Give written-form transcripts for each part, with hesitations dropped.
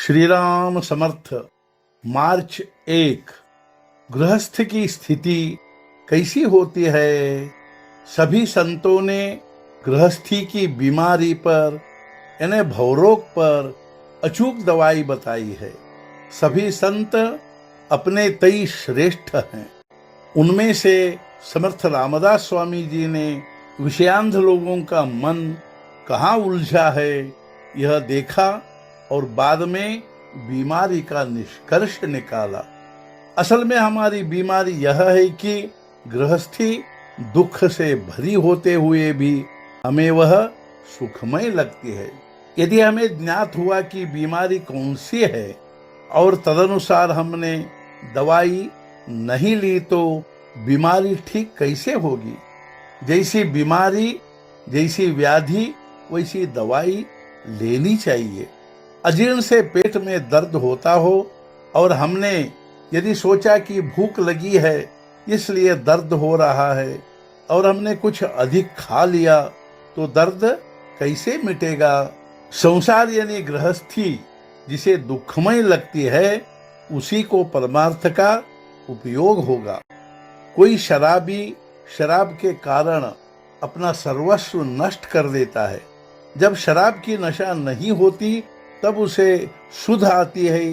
श्री राम समर्थ। मार्च 1। गृहस्थ की स्थिति कैसी होती है? सभी संतों ने गृहस्थी की बीमारी पर यानी भवरोग पर अचूक दवाई बताई है। सभी संत अपने तई श्रेष्ठ हैं। उनमें से समर्थ रामदास स्वामी जी ने विषयांध लोगों का मन कहाँ उलझा है यह देखा और बाद में बीमारी का निष्कर्ष निकाला। असल में हमारी बीमारी यह है कि गृहस्थी दुख से भरी होते हुए भी हमें वह सुखमय लगती है। यदि हमें ज्ञात हुआ कि बीमारी कौन सी है और तदनुसार हमने दवाई नहीं ली तो बीमारी ठीक कैसे होगी? जैसी बीमारी, जैसी व्याधि, वैसी दवाई लेनी चाहिए। अजीर्ण से पेट में दर्द होता हो और हमने यदि सोचा कि भूख लगी है इसलिए दर्द हो रहा है और हमने कुछ अधिक खा लिया तो दर्द कैसे मिटेगा? संसार यानी गृहस्थी जिसे दुखमय लगती है उसी को परमार्थ का उपयोग होगा। कोई शराबी शराब के कारण अपना सर्वस्व नष्ट कर देता है। जब शराब की नशा नहीं होती तब उसे सुध आती है,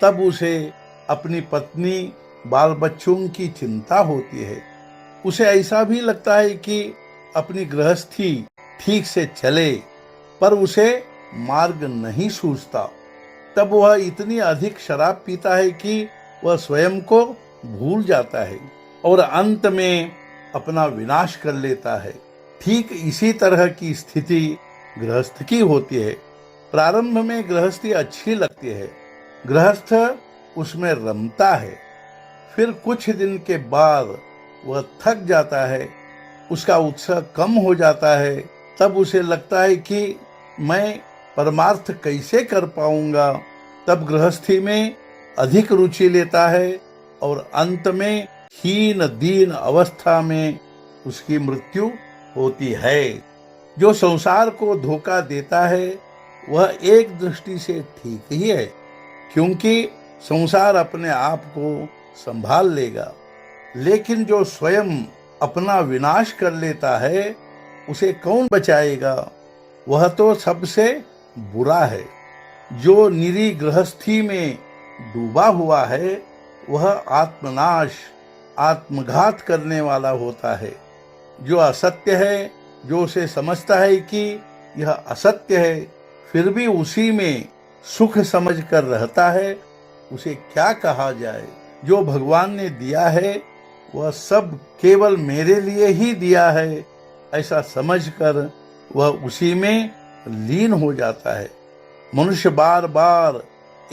तब उसे अपनी पत्नी बाल बच्चों की चिंता होती है। उसे ऐसा भी लगता है कि अपनी गृहस्थी ठीक से चले, पर उसे मार्ग नहीं सूझता। तब वह इतनी अधिक शराब पीता है कि वह स्वयं को भूल जाता है और अंत में अपना विनाश कर लेता है। ठीक इसी तरह की स्थिति गृहस्थ की होती है। प्रारंभ में गृहस्थी अच्छी लगती है, गृहस्थ उसमें रमता है, फिर कुछ दिन के बाद वह थक जाता है, उसका उत्साह कम हो जाता है। तब उसे लगता है कि मैं परमार्थ कैसे कर पाऊंगा। तब गृहस्थी में अधिक रुचि लेता है और अंत में हीन दीन अवस्था में उसकी मृत्यु होती है। जो संसार को धोखा देता है वह एक दृष्टि से ठीक ही है, क्योंकि संसार अपने आप को संभाल लेगा। लेकिन जो स्वयं अपना विनाश कर लेता है उसे कौन बचाएगा? वह तो सबसे बुरा है। जो निरी गृहस्थी में डूबा हुआ है वह आत्मनाश, आत्मघात करने वाला होता है। जो असत्य है, जो उसे समझता है कि यह असत्य है फिर भी उसी में सुख समझकर रहता है, उसे क्या कहा जाए? जो भगवान ने दिया है वह सब केवल मेरे लिए ही दिया है ऐसा समझकर वह उसी में लीन हो जाता है। मनुष्य बार बार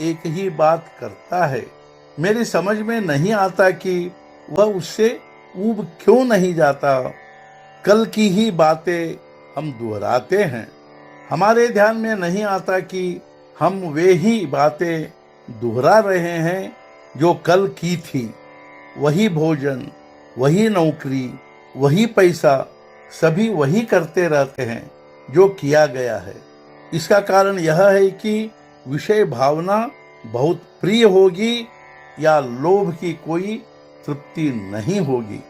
एक ही बात करता है। मेरी समझ में नहीं आता कि वह उससे ऊब क्यों नहीं जाता। कल की ही बातें हम दोहराते हैं। हमारे ध्यान में नहीं आता कि हम वे ही बातें दोहरा रहे हैं जो कल की थी। वही भोजन, वही नौकरी, वही पैसा, सभी वही करते रहते हैं जो किया गया है। इसका कारण यह है कि विषय भावना बहुत प्रिय होगी या लोभ की कोई तृप्ति नहीं होगी।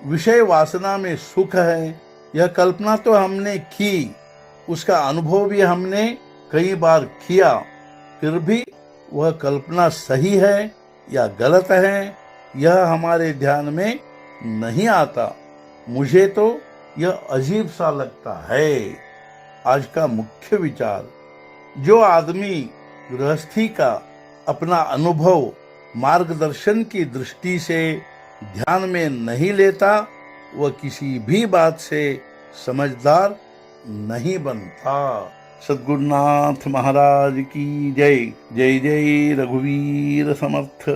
विषय वासना में सुख है यह कल्पना तो हमने की, उसका अनुभव भी हमने कई बार किया, फिर भी वह कल्पना सही है या गलत है यह हमारे ध्यान में नहीं आता। मुझे तो यह अजीब सा लगता है। आज का मुख्य विचार, जो आदमी गृहस्थी का अपना अनुभव मार्गदर्शन की दृष्टि से ध्यान में नहीं लेता वह किसी भी बात से समझदार नहीं बनता। सद्गुरुनाथ महाराज की जय। जय जय रघुवीर समर्थ।